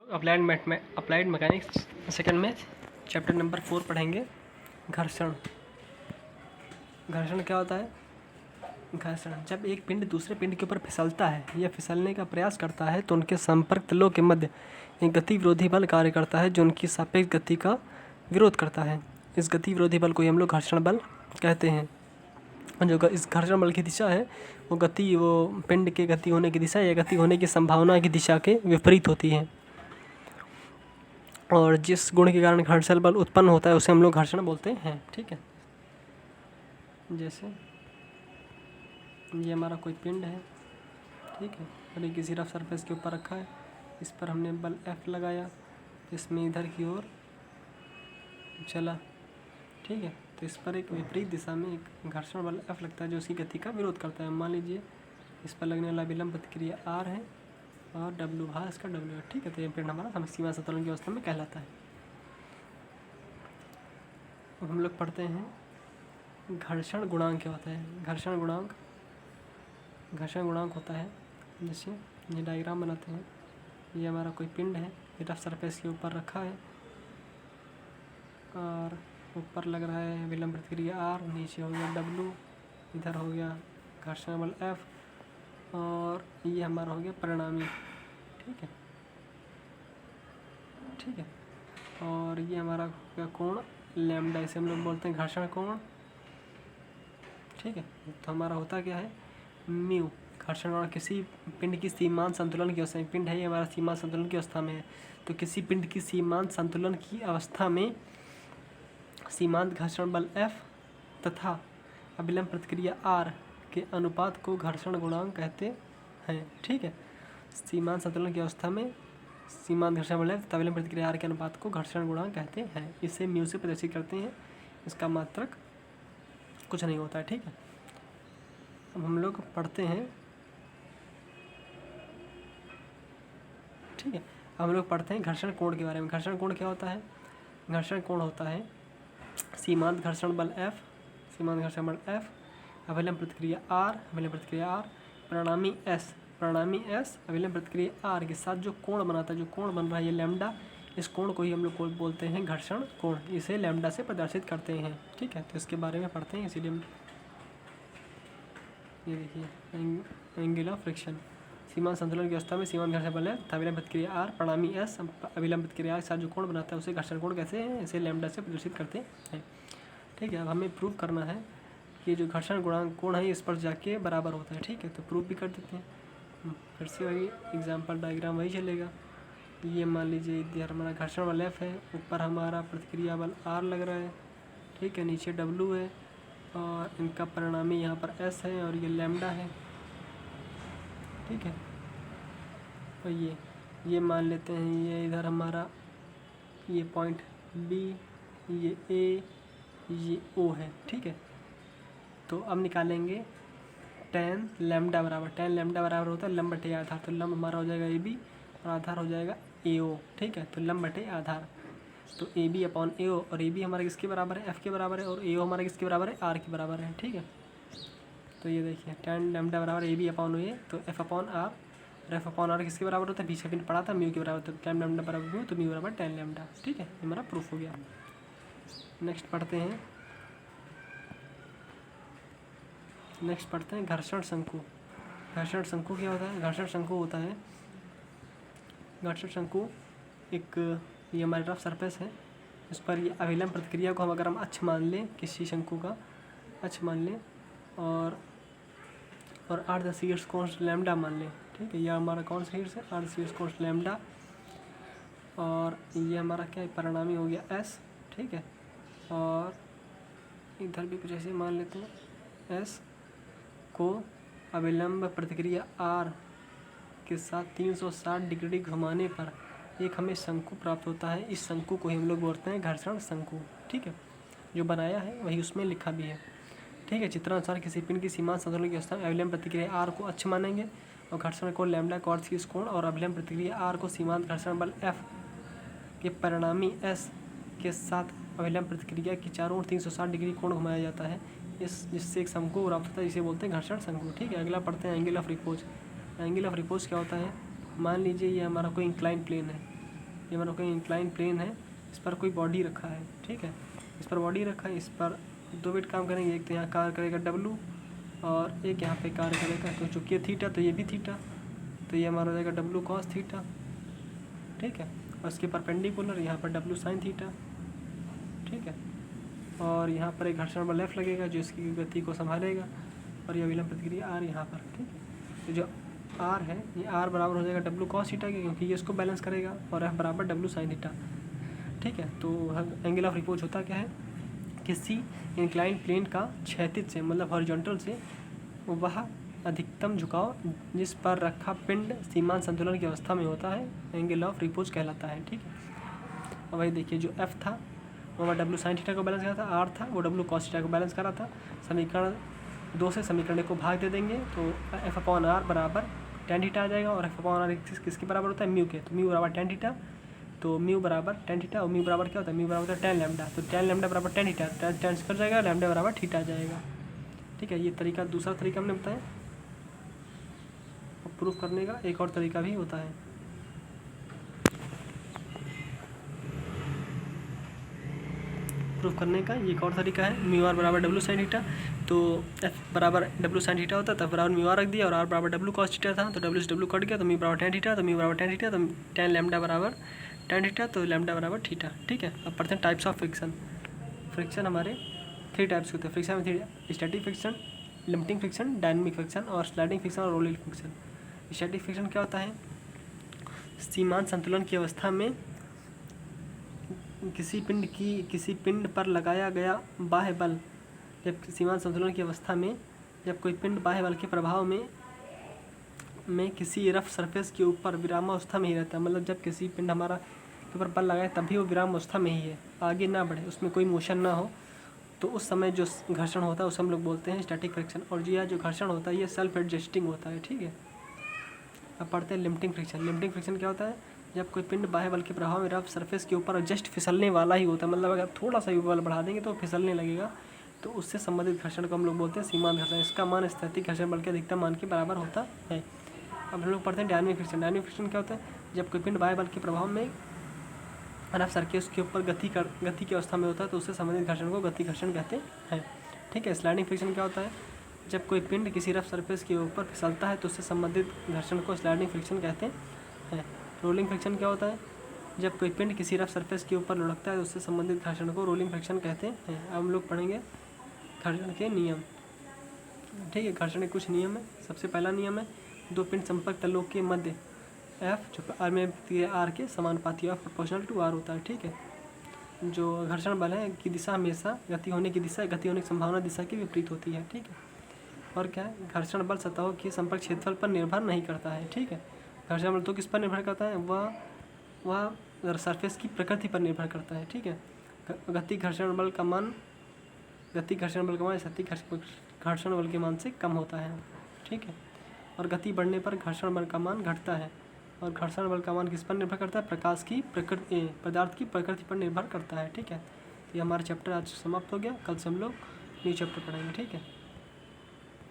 Applied mechanics second में chapter number 4 पढ़ेंगे। घर्षण। घर्षण क्या होता है? घर्षण जब एक पिंड दूसरे पिंड के ऊपर फिसलता है या फिसलने का प्रयास करता है तो उनके संपर्क तलों के मध्य एक गति विरोधी बल कार्य करता है जो उनकी सापेक्ष गति का विरोध करता है। इस गति विरोधी बल को ही हम लोग घर्षण बल कहते हैं। जो इस घर्षण बल की दिशा है वो पिंड के गति होने की दिशा या गति होने की संभावना की दिशा के विपरीत होती है। और जिस गुण के कारण घर्षण बल उत्पन्न होता है उसे हम लोग घर्षण बोलते हैं। ठीक है, जैसे ये हमारा कोई पिंड है, ठीक है, और ये किसी रफ सरफेस के ऊपर रखा है। इस पर हमने बल F लगाया, इसमें इधर की ओर चला, ठीक है, तो इस पर एक विपरीत दिशा में एक घर्षण बल F लगता है जो उसकी गति का विरोध करता है। मान लीजिए इस पर लगने वाला विलंब प्रतिक्रिया R है और W भाग इसका W है, ठीक है, तो ये पिंड हमारा सीमा संतुलन की अवस्था में कहलाता है। अब हम लोग पढ़ते हैं घर्षण गुणांक क्या होता है। घर्षण गुणांक होता है, जैसे ये डायग्राम बनाते हैं। ये हमारा कोई पिंड है, ये रफ सरफेस के ऊपर रखा है और ऊपर लग रहा है विलंब प्रतिक्रिया R, नीचे हो गया W, इधर हो गया घर्षण बल F और ये हमारा हो गया परिणामी, ठीक है, ठीक है, और ये हमारा हो गया कोण लैम्डा, इसे हम लोग बोलते हैं घर्षण कोण, ठीक है। तो हमारा होता क्या है, म्यू घर्षण और किसी पिंड की सीमांत संतुलन की अवस्था में, पिंड है ये हमारा सीमांत संतुलन की अवस्था में है, तो किसी पिंड की सीमांत संतुलन की अवस्था में सीमांत घर्षण बल F तथा अभिलंब प्रतिक्रिया R के अनुपात को घर्षण गुणांक कहते हैं। ठीक है, सीमांत संतुलन की अवस्था में सीमांत घर्षण बल F तथा अभिलंब प्रतिक्रिया R के अनुपात को घर्षण गुणांक कहते हैं। इसे म्यू से प्रदर्शित करते हैं, इसका मात्रक कुछ नहीं होता है। ठीक है, अब हम लोग पढ़ते हैं, ठीक है, हम लोग पढ़ते हैं घर्षण कोण के बारे में। घर्षण कोण क्या होता है? घर्षण कोण होता है सीमांत घर्षण बल F, अभिलंब प्रतिक्रिया R, परिणामी S, अभिलंब प्रतिक्रिया R के साथ जो कोण बनाता है, जो कोण बन रहा है ये लैम्डा, इस कोण को ही हम लोग बोलते हैं घर्षण कोण। इसे लैम्डा से प्रदर्शित करते हैं। ठीक है, तो इसके बारे में पढ़ते हैं। इसीलिए ये देखिए एंगल ऑफ फ्रिक्शन, सीमांत संतुलन की अवस्था में सीमांत घर्षण बल है, अभिलंब प्रतिक्रिया R, परिणामी S, अभिलंब प्रतिक्रिया के साथ जो कोण बनाता है उसे घर्षण कोण कहते हैं। इसे लैम्डा से प्रदर्शित करते हैं। ठीक है, अब हमें प्रूव करना है कि जो घर्षण गुणांक कोण है इस पर जाके बराबर होता है। ठीक है, तो प्रूव भी कर देते हैं। फिर से वही एग्जाम्पल डायग्राम वही चलेगा। ये मान लीजिए इधर हमारा घर्षण बल F है, ऊपर हमारा प्रतिक्रिया बल R लग रहा है, ठीक है, नीचे W है और इनका परिणामी यहाँ पर S है और ये लैम्डा है। ठीक है, और ये मान लेते हैं ये इधर हमारा ये पॉइंट B, ये A, ये O है। ठीक है, तो अब निकालेंगे tan लैम्डा बराबर होता है लंब बटे आधार। तो लंब हमारा हो जाएगा AB और आधार हो जाएगा AO। ठीक है, तो लंब बटे आधार, तो AB अपॉन AO, और AB हमारा किसके बराबर है? F के बराबर है, और AO हमारा किसके बराबर है? R के बराबर है। ठीक है, तो ये देखिए tan लैम्डा बराबर AB अपॉन A, तो F अपॉन R, और F अपॉन R किसके बराबर होता है? पीछे पिन पढ़ा था म्यू के बराबर, तो tan लैम्डा बराबर म्यू, तो म्यू बराबर tan लैम्डा। ठीक है, ये हमारा प्रूफ हो गया। नेक्स्ट पढ़ते हैं घर्षण शंकु। घर्षण शंकु क्या होता है? घर्षण शंकु एक ये हमारे रफ सरफेस है, इस पर ये अभिलंब प्रतिक्रिया को अगर हम अक्ष मान लें, किसी शंकु का अक्ष मान लें और अर्ध शीर्ष कोण लैम्डा मान लें। ठीक है, यह हमारा कौन सा शीर्ष है? अर्ध शीर्ष कोण लैम्डा, और ये हमारा क्या है? परिणामी हो गया S। ठीक है, और इधर भी कुछ ऐसे मान लेते हैं, S को अभिलंब प्रतिक्रिया R के साथ 360 डिग्री घुमाने पर एक हमें शंकु प्राप्त होता है। इस शंकु को ही हम लोग बोलते हैं घर्षण शंकु। ठीक है, जो बनाया है वही उसमें लिखा भी है। ठीक है, चित्रानुसार किसी पिंड की सीमांत संतुलन की अवस्था में अभिलंब प्रतिक्रिया R को अक्ष मानेंगे और घर्षण कोण लैम्डा को अर्ध शीर्ष कोण और अभिलंब प्रतिक्रिया R को सीमांत घर्षण बल F के परिणामी S के साथ अभिलंब प्रतिक्रिया की चारों ओर 360 डिग्री कोण घुमाया जाता है, जिससे एक शंकु प्राप्त होता है, जिसे बोलते हैं घर्षण शंकु। ठीक है, अगला पढ़ते हैं angle of repose. Angle of repose क्या होता है? मान लीजिए ये हमारा कोई इंक्लाइन प्लेन है, ये हमारा कोई इंक्लाइन प्लेन है, इस पर कोई बॉडी रखा है, ठीक है, इस पर बॉडी रखा है, इस पर 2 वेट काम करेंगे, एक तो यहाँ कार्य करेगा W और एक यहाँ पे कार्य करेगा, तो चूँकि ये थीटा तो ये भी थीटा, तो ये हमारा हो जाएगा W cos थीटा, ठीक है, और इसके परपेंडिकुलर यहाँ पर W sin थीटा, ठीक है, और यहाँ पर एक घर्षण बल F लगेगा जो इसकी गति को संभालेगा, और ये अभिलंब प्रतिक्रिया R यहाँ पर, ठीक है। तो जो R है ये R बराबर हो जाएगा W cos थीटा के, क्योंकि ये इसको बैलेंस करेगा, और F बराबर W sin थीटा, ठीक है। तो एंगल ऑफ रिपोज होता क्या है, किसी इंक्लाइन प्लेन का क्षैतिज से मतलब हॉरिजॉन्टल से वह अधिकतम झुकाव जिस पर रखा पिंड सीमांत संतुलन की अवस्था में होता है एंगल ऑफ रिपोज कहलाता है, ठीक है। और वही देखिए जो F था वो W sin थीटा को बैलेंस कर रहा था, R था वो W cos थीटा को बैलेंस कर रहा था। समीकरण 2 से समीकरण 1 को भाग दे देंगे तो F/R बराबर tan थीटा आ जाएगा, और F/R किसके बराबर होता है, म्यू के, तो म्यू बराबर tan थीटा, तो म्यू बराबर tan थीटा, और म्यू बराबर क्या होता है, म्यू बराबर होता है tan लैम्डा, तो tan लैम्डा बराबर tan थीटा, tan कर जाएगा, लैम्डा बराबर थीटा आ जाएगा, ठीक है। ये तरीका दूसरा तरीका हमने बताया। प्रूफ करने का एक और तरीका भी होता है। प्रूफ करने का एक और तरीका है, म्यू आर बराबर W sin थीटा, तो F बराबर W sin थीटा होता है, तब बराबर म्यू आर रख दिया, और R बराबर W cos थीटा था, तो W से W कट गया, तो म्यू बराबर tan थीटा, तो म्यू बराबर tan थीटा, तो tan लैम्डा बराबर tan थीटा, तो लैम्डा बराबर थीटा, ठीक है। अब पढ़ते हैं टाइप्स ऑफ फ्रिक्शन। फ्रिक्शन हमारे 3 टाइप्स के होते हैं। फ्रिक्शन में 3, static friction, limiting friction, dynamic friction, और स्लाइडिंग फ्रिक्शन और रोलिंग फ्रिक्शन। स्टैटिक फ्रिक्शन क्या होता है, सीमांत संतुलन की अवस्था में किसी पिंड पर लगाया गया बाह्य बल, जब सीमांत संतुलन की अवस्था में जब कोई पिंड बाह्य बल के प्रभाव में किसी रफ सरफेस के ऊपर विरामावस्था में ही रहता है, मतलब जब किसी पिंड हमारा के ऊपर बल लगाए तभी वो विरामावस्था में ही है, आगे ना बढ़े, उसमें कोई मोशन ना हो, तो उस समय जो घर्षण होता है उसे हम लोग बोलते हैं स्टैटिक फ्रिक्शन। और यह जो घर्षण होता है ये सेल्फ एडजस्टिंग होता है, ठीक है। अब पढ़ते हैं लिमिटिंग फ्रिक्शन। लिमिटिंग फ्रिक्शन क्या होता है, जब कोई पिंड बाह्य बल के प्रभाव में रफ सरफेस के ऊपर जस्ट फिसलने वाला ही होता है, मतलब अगर थोड़ा सा भी बल बढ़ा देंगे तो फिसलने लगेगा, तो उससे संबंधित घर्षण को हम लोग बोलते हैं सीमांत घर्षण। इसका मान स्थैतिक घर्षण बल के अधिकतम मान के बराबर होता है। अब हम लोग पढ़ते हैं डायनामिक फ्रिक्शन। डायनामिक फ्रिक्शन क्या होता है, जब कोई पिंड बाह्य बल के प्रभाव में रफ सरफेस के ऊपर गति की अवस्था में होता है तो उससे संबंधित घर्षण को गति घर्षण कहते हैं, ठीक है। स्लाइडिंग फ्रिक्शन क्या होता है, जब कोई पिंड किसी रफ सरफेस के ऊपर फिसलता है तो उससे संबंधित घर्षण को स्लाइडिंग फ्रिक्शन कहते हैं। रोलिंग फ्रिक्शन क्या होता है, जब कोई पिंड किसी रफ सरफेस के ऊपर लुढ़कता है तो उससे संबंधित घर्षण को रोलिंग फ्रिक्शन कहते हैं। अब हम लोग पढ़ेंगे घर्षण के नियम, ठीक है। घर्षण के कुछ नियम है। सबसे पहला नियम है, 2 पिंड संपर्क तलों के मध्य F जो R में R के समानुपाती F प्रोपोर्शनल टू R होता है, ठीक है। जो घर्षण बल है की दिशा हमेशा गति होने की संभावना दिशा की विपरीत होती है, ठीक है। और क्या है, घर्षण बल सतहों के संपर्क क्षेत्रफल पर निर्भर नहीं करता है, ठीक है। घर्षण बल तो किस पर निर्भर करता है, वह सरफेस की प्रकृति पर निर्भर करता है, ठीक है। गति घर्षण बल का मान स्थैतिक घर्षण बल के मान से कम होता है, ठीक है। और गति बढ़ने पर घर्षण बल का मान घटता है, और घर्षण बल का मान किस पर निर्भर करता है, पदार्थ की प्रकृति पर निर्भर करता है, ठीक है। तो ये हमारा चैप्टर आज समाप्त हो गया। कल से हम लोग न्यू चैप्टर पढ़ेंगे, ठीक है।